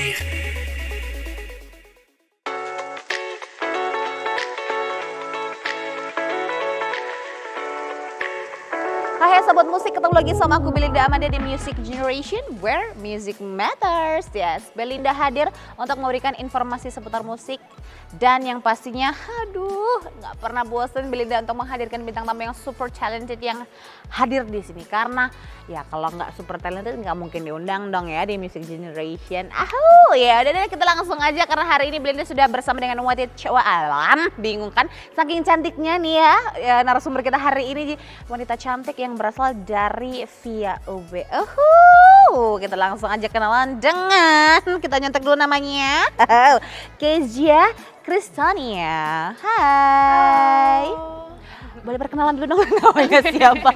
Hai sahabat musik, ketemu lagi sama aku Belinda Amanda di Music Generation where music matters. Yes, Belinda hadir untuk memberikan informasi seputar musik dan yang pastinya nggak pernah bosan Belinda untuk menghadirkan bintang tamu yang super talented yang hadir di sini, karena ya kalau nggak super talented nggak mungkin diundang dong ya di Music Generation. Ya udah deh, kita langsung aja karena hari ini Belinda sudah bersama dengan wanita cewek alam. Bingung kan, saking cantiknya nih ya narasumber kita hari ini, wanita cantik yang berasal dari Via UB. Kita langsung aja kenalan dengan, kita nyontek dulu namanya, Kezia Kristania. Hai. Boleh perkenalan dulu dong namanya siapa?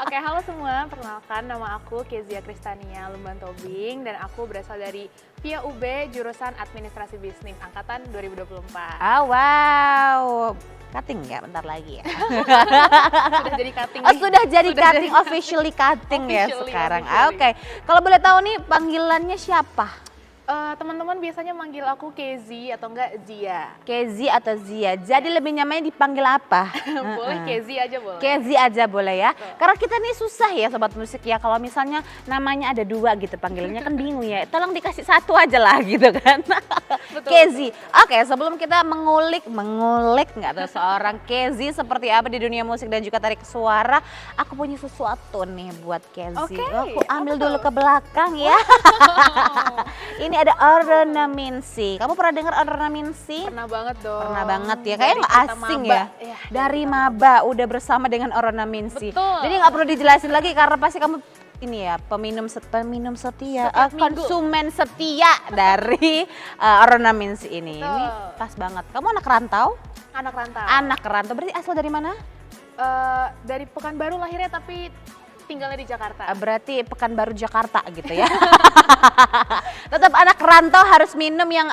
Oke, halo semua. Perkenalkan, nama aku Kezia Kristania Lumban Tobing dan aku berasal dari Via UB jurusan Administrasi Bisnis angkatan 2024. Wow. Cutting ya bentar lagi ya. Sudah jadi cutting. Sudah jadi cutting, officially cutting ya sekarang. Oke. Kalau boleh tahu nih panggilannya siapa? Teman-teman biasanya manggil aku Kezi atau enggak Zia. Kezi atau Zia. Jadi lebih nyamannya dipanggil apa? Boleh Kezi aja boleh. Kezi aja boleh ya. Karena kita nih susah ya sobat musik ya, kalau misalnya namanya ada dua gitu panggilannya kan bingung ya. Tolong dikasih satu aja lah gitu kan. Kezi. Oke, sebelum kita mengulik nggak tahu seorang Kezi seperti apa di dunia musik dan juga tarik suara, aku punya sesuatu nih buat Kezi. Aku ambil dulu ke belakang ya. Ini ada ornamensi. Kamu pernah dengar ornamensi? Pernah banget dong. Pernah banget ya. Kayaknya nggak asing ya. Dari maba udah bersama dengan ornamensi. Betul. Jadi nggak perlu dijelasin lagi karena pasti kamu ini ya peminum setia, konsumen setia dari ornamensi ini. Betul. Ini pas banget. Kamu anak rantau? Anak rantau. Anak rantau. Berarti asal dari mana? Dari Pekanbaru lahirnya tapi tinggalnya di Jakarta. Berarti Pekanbaru Jakarta gitu ya. Tetap anak rantau harus minum yang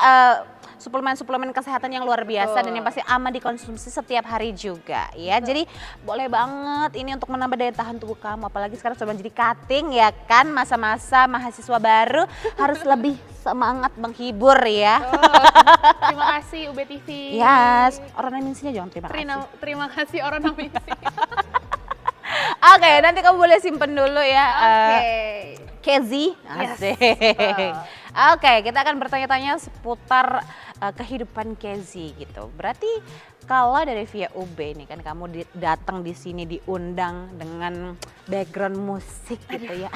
suplemen-suplemen kesehatan yang luar biasa dan yang pasti aman dikonsumsi setiap hari juga ya. Jadi boleh banget ini untuk menambah daya tahan tubuh kamu, apalagi sekarang sudah menjadi cutting ya kan, masa-masa mahasiswa baru harus lebih semangat menghibur ya. Terima kasih UB TV. Yes, ornamensinya jangan terima kasih. Terima kasih ornamensi. Oke, nanti kamu boleh simpen dulu ya. Kezi. Asik. Oke, kita akan bertanya-tanya seputar kehidupan Kezi gitu. Berarti kalau dari Via UB nih kan kamu datang di sini diundang dengan background musik gitu ya.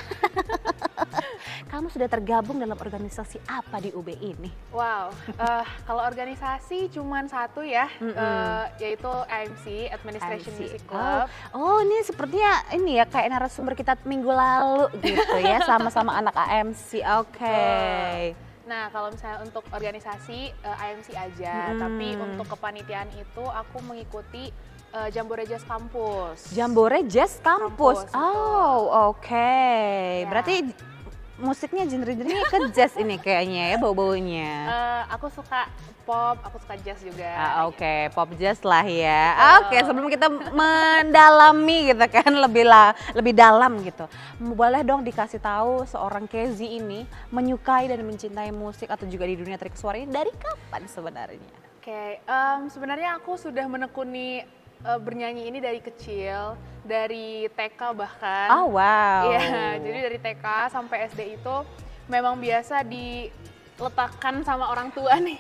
Kamu sudah tergabung dalam organisasi apa di UB ini? Wow, kalau organisasi cuman satu ya, yaitu AMC, Administration Music Club. Oh, ini sepertinya ini ya kayak narasumber kita minggu lalu gitu ya, sama-sama anak AMC. Oke. Nah, kalau misalnya untuk organisasi AMC aja, tapi untuk kepanitiaan itu aku mengikuti Jambore Jazz Kampus. Jambore Jazz Kampus. Oh, oke. Ya. Berarti musiknya genre-genrenya ke jazz ini kayaknya ya bau-baunya. Aku suka pop, aku suka jazz juga. Oke, pop jazz lah ya. Oke, sebelum kita mendalami gitu kan lebih dalam gitu. Boleh dong dikasih tahu seorang Kezi ini menyukai dan mencintai musik atau juga di dunia tarik suara ini dari kapan sebenarnya? Oke, sebenarnya aku sudah menekuni bernyanyi ini dari kecil, dari TK bahkan. Oh wow. Iya, jadi dari TK sampai SD itu memang biasa diletakkan sama orang tua nih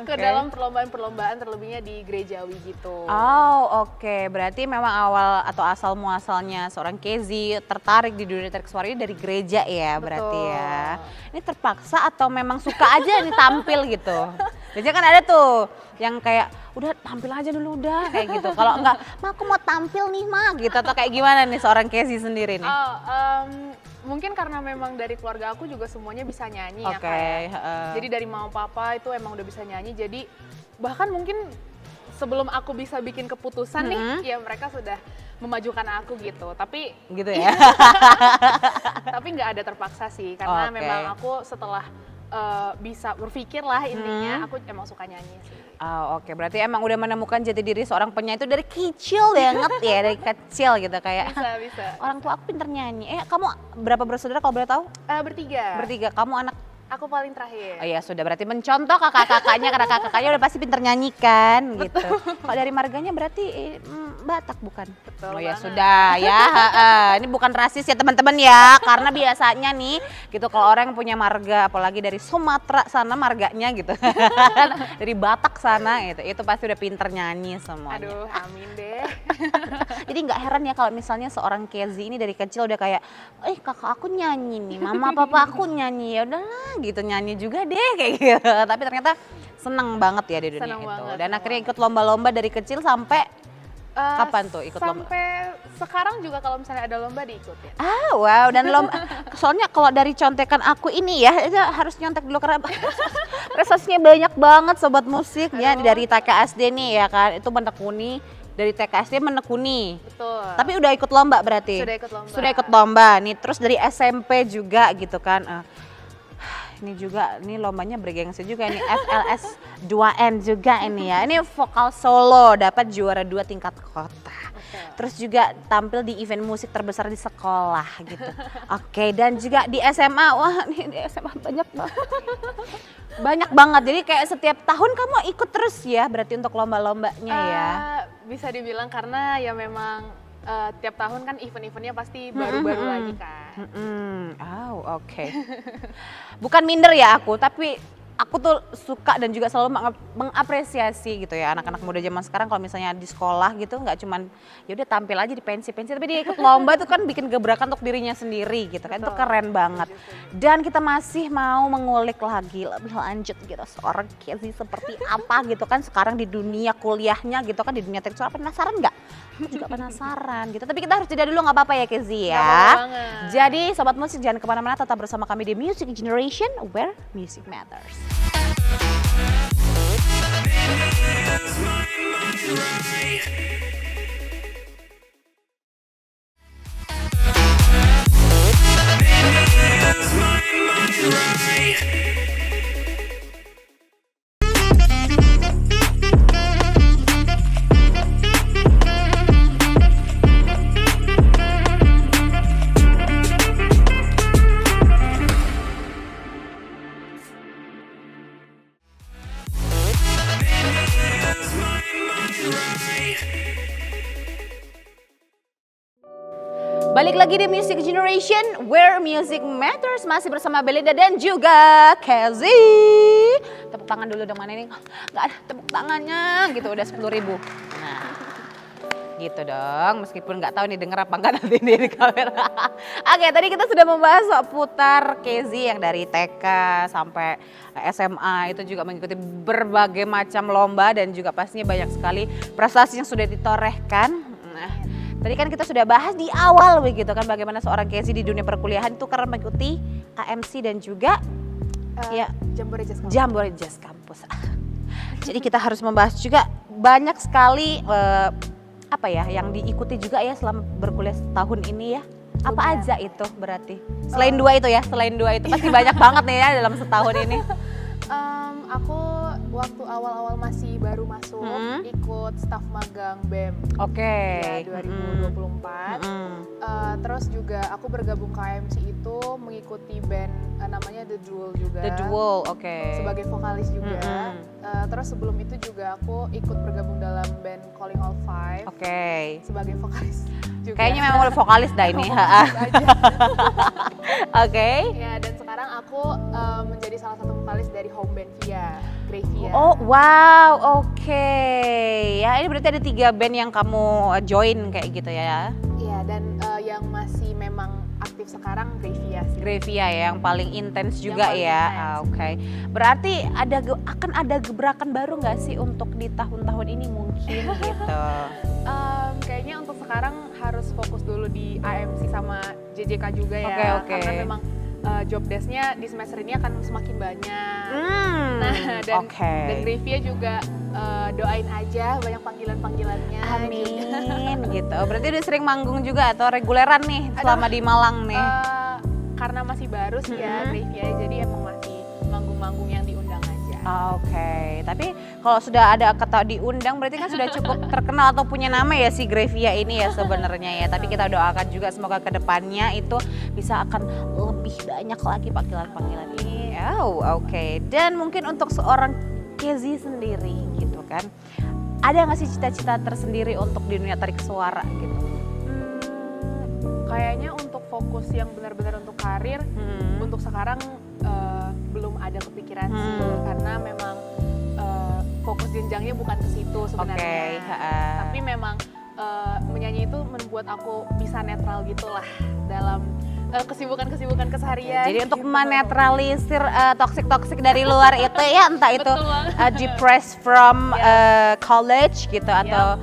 ke dalam perlombaan-perlombaan, terlebihnya di gerejawi gitu. Oh oke. Berarti memang awal atau asal muasalnya seorang Kezi tertarik di dunia tarik suara ini dari gereja ya. Betul. Berarti ya. Ini terpaksa atau memang suka aja nih tampil gitu? Biasanya kan ada tuh yang kayak udah tampil aja dulu udah kayak gitu. Kalau enggak, "Ma aku mau tampil nih Ma," gitu, atau kayak gimana nih seorang Kezi sendiri nih? Mungkin karena memang dari keluarga aku juga semuanya bisa nyanyi ya Oke, Jadi dari mama papa itu emang udah bisa nyanyi, jadi bahkan mungkin sebelum aku bisa bikin keputusan nih, ya mereka sudah memajukan aku gitu. Tapi gitu ya. tapi nggak ada terpaksa sih, karena memang aku setelah bisa berpikir lah intinya, aku emang suka nyanyi sih. Oh, oke. Berarti emang udah menemukan jati diri seorang penyanyi itu dari kecil banget ya, dari kecil gitu kayak. Bisa. Orang tua aku pinter nyanyi. Kamu berapa bersaudara kalau boleh tahu? Bertiga. Bertiga. Kamu anak Aku paling terakhir. Oh ya sudah, berarti mencontoh kakak-kakaknya karena kakak-kakaknya udah pasti pinter nyanyi kan gitu. Kalau dari marganya berarti Batak bukan? Betul Oh ya banget. sudah ya, ini bukan rasis ya teman-teman ya, karena biasanya nih gitu kalau orang yang punya marga, apalagi dari Sumatera sana marganya gitu, dari Batak sana gitu, itu pasti udah pinter nyanyi semuanya. Aduh, amin deh. Jadi nggak heran ya kalau misalnya seorang Kezi ini dari kecil udah kayak, kakak aku nyanyi nih, mama papa aku nyanyi, ya udahlah gitu nyanyi juga deh kayak gitu. Tapi ternyata seneng banget ya di dunia Seneng itu. banget, Dan seneng akhirnya ikut lomba-lomba dari kecil sampai kapan tuh ikut lomba? Sampai sekarang juga kalau misalnya ada lomba diikutin. Wow, dan lomba, soalnya kalau dari contekan aku ini ya, itu harus nyontek dulu karena prestasinya banyak banget sobat musik ya, Aduh. dari TKSD nih ya kan, itu menekuni, dari TKSD menekuni. Betul. Tapi udah ikut lomba berarti? Sudah ikut lomba. Sudah ikut lomba nih, terus dari SMP juga gitu kan. Ini juga, ini lombanya bergengsi juga ini FLS 2N juga ini ya. Ini vokal solo dapat juara 2 tingkat kota. Terus juga tampil di event musik terbesar di sekolah gitu. Oke, dan juga di SMA. Wah, nih di SMA banyak banget. Banyak banget. Jadi kayak setiap tahun kamu ikut terus ya berarti untuk lomba-lombanya ya. Bisa dibilang karena ya memang tiap tahun kan event-eventnya pasti baru-baru lagi kan. Oh, oke. Bukan minder ya aku, tapi aku tuh suka dan juga selalu mengapresiasi gitu ya anak-anak muda zaman sekarang kalau misalnya di sekolah gitu nggak cuman ya udah tampil aja di pensi-pensi, tapi dia ikut lomba tuh kan bikin gebrakan untuk dirinya sendiri gitu kan. Itu keren banget. Dan kita masih mau mengulik lagi lebih lanjut gitu seorang Kezi seperti apa gitu kan sekarang di dunia kuliahnya gitu kan, di dunia teknik. Penasaran nggak? Aku juga penasaran gitu, tapi kita harus jeda dulu nggak apa-apa ya Kezi Nggak ya. apa-apa banget. Jadi sobat musik jangan kemana-mana, tetap bersama kami di Music Generation where music matters. Balik lagi di Music Generation where music matters, masih bersama Belinda dan juga Kezi. Tepuk tangan dulu dong, mana ini nggak ada tepuk tangannya gitu, udah 10.000. Nah gitu dong, meskipun nggak tahu nih denger apa enggak nanti di kamera. Oke, tadi kita sudah membahas seputar Kezi yang dari TK sampai SMA, itu juga mengikuti berbagai macam lomba dan juga pastinya banyak sekali prestasi yang sudah ditorehkan. Nah, tadi kan kita sudah bahas di awal begitu kan bagaimana seorang Kezi di dunia perkuliahan itu karena mengikuti AMC dan juga ya Jambore Jazz Campus. Jadi kita harus membahas juga banyak sekali apa ya yang diikuti juga ya selama berkuliah setahun ini ya. Apa aja itu berarti? Selain dua itu ya, selain dua itu pasti banyak banget nih ya dalam setahun ini. Aku waktu awal-awal masih baru masuk ikut staf magang BEM. Oke. Ya, 2024. Terus juga aku bergabung ke AMC itu mengikuti band namanya The Duel juga. The Duel, oke. Sebagai vokalis juga. Terus sebelum itu juga aku ikut bergabung dalam band Calling All Five. Oke. Sebagai vokalis juga. Kayaknya memang udah vokalis dah ini. Vokalis aja. Oke. Ya, dan sekarang aku menjadi salah satu vokalis dari home band Gravia. Oh wow, oke. Ya ini berarti ada 3 band yang kamu join kayak gitu ya. Iya, dan yang masih memang aktif sekarang Gravia sih. Gravia ya, yang paling intens juga paling ya. intens. Oke. Berarti akan ada gebrakan baru nggak sih untuk di tahun-tahun ini mungkin gitu? Kayaknya untuk sekarang harus fokus dulu di AMC sama JJK juga ya. Oke. Karena memang job desk-nya di semester ini akan semakin banyak. Nah, dan Gravia juga doain aja banyak panggilan-panggilannya. Amin gitu. Berarti udah sering manggung juga atau reguleran nih selama di Malang nih? Karena masih baru sih ya Gravia, jadi emang masih manggung-manggung yang diundang aja. Oke, tapi kalau sudah ada kata diundang berarti kan sudah cukup terkenal atau punya nama ya si Gravia ini ya sebenarnya ya. Tapi kita doakan juga semoga kedepannya itu bisa akan lebih banyak lagi panggilan-panggilan ini Oh, oke. Dan mungkin untuk seorang Kezi sendiri gitu kan, ada nggak sih cita-cita tersendiri untuk di dunia tarik suara gitu? Kayaknya untuk fokus yang benar-benar untuk karir, untuk sekarang belum ada kepikiran sih, karena memang fokus jenjangnya bukan ke situ sebenarnya. Tapi memang menyanyi itu membuat aku bisa netral gitulah dalam kesibukan-kesibukan keseharian. Jadi untuk gitu. menetralisir toksik-toksik dari luar itu ya, entah itu depressed from college gitu atau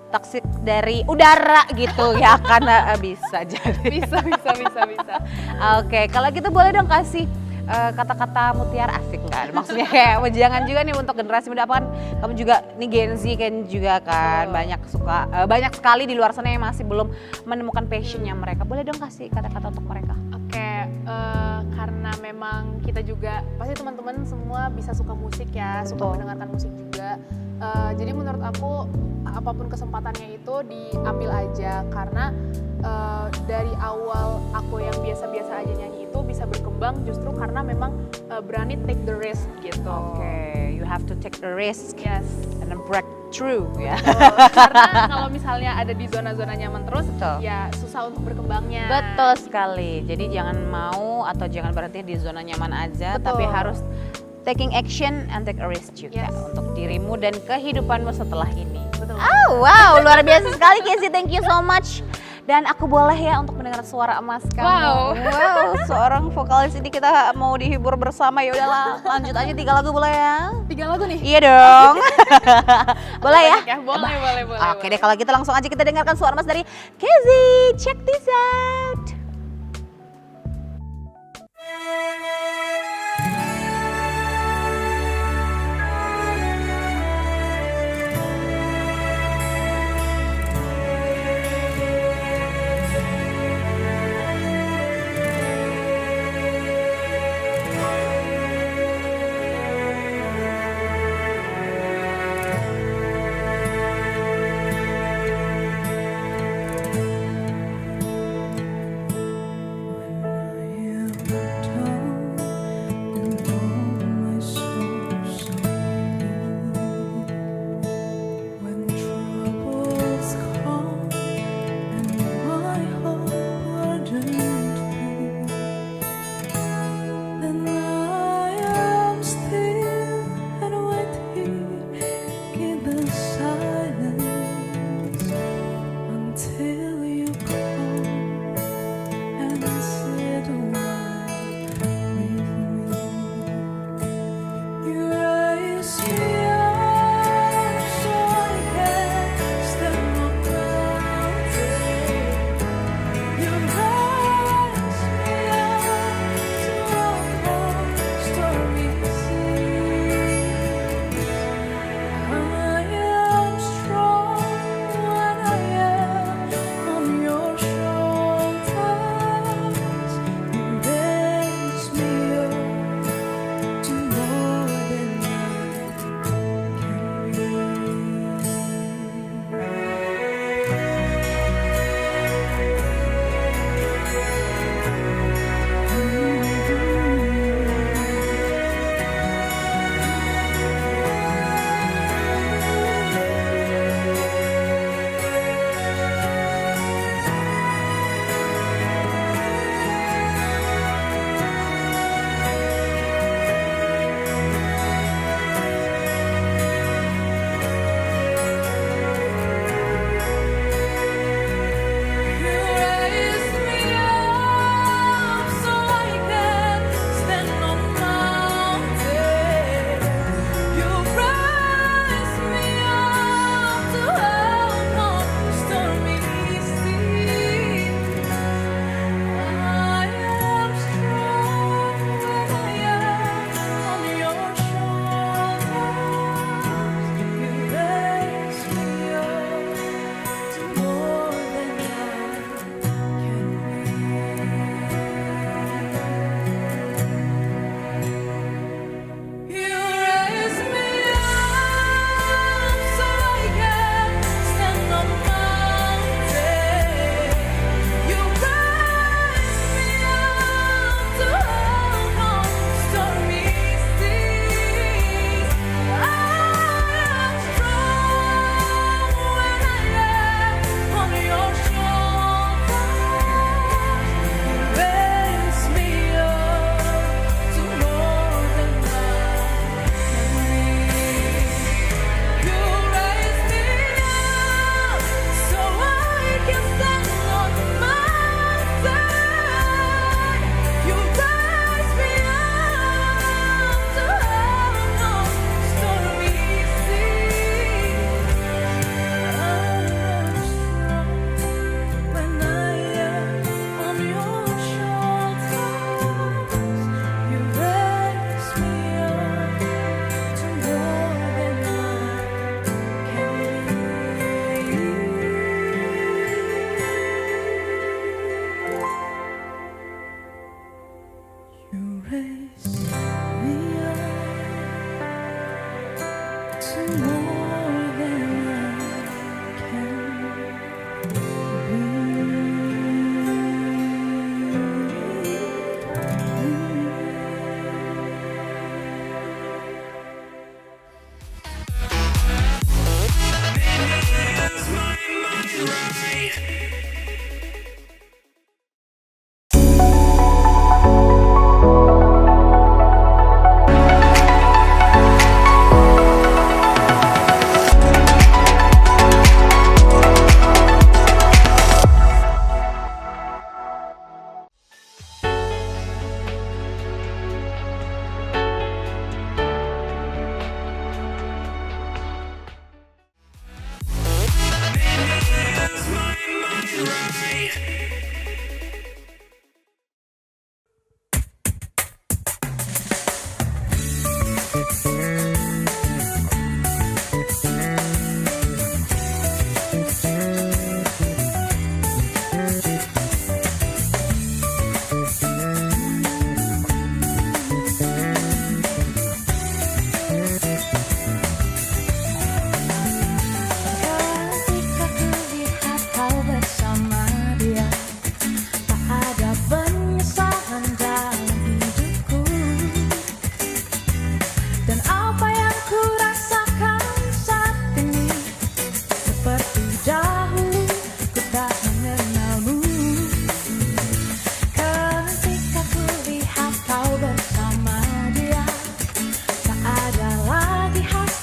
toksik dari udara gitu ya, karena bisa jadi. Bisa. Oke, kalau gitu boleh dong kasih kata-kata mutiara, asik kan? Maksudnya kayak jangan juga nih untuk generasi muda, apa kan kamu juga nih Gen Z kan juga kan, banyak sekali di luar sana yang masih belum menemukan passionnya mereka. Boleh dong kasih kata-kata untuk mereka? Oke, karena memang kita juga pasti teman-teman semua bisa suka musik ya, suka mendengarkan musik juga. Jadi menurut aku apapun kesempatannya itu diambil aja, karena dari awal aku yang biasa-biasa aja nyanyi itu bisa berkembang justru karena memang berani take the risk gitu. Oke, you have to take the risk. Yes. And then break through ya. Karena kalau misalnya ada di zona-zona nyaman terus, ya susah untuk berkembangnya. Betul sekali. Jadi jangan mau atau jangan berhenti di zona nyaman aja, tapi harus taking action and take a risk juga untuk dirimu dan kehidupanmu setelah ini. Betul. Oh wow, luar biasa sekali Kezi, thank you so much. Dan aku boleh ya untuk mendengar suara emas kamu. Wow, seorang vokalis ini kita mau dihibur bersama. Ya udahlah, lanjut aja 3 lagu boleh ya? 3 lagu nih? Iya dong. Boleh ya? Boleh. Oke deh, kalau gitu langsung aja kita dengarkan suara emas dari Kezi. Check this out.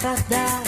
Sabda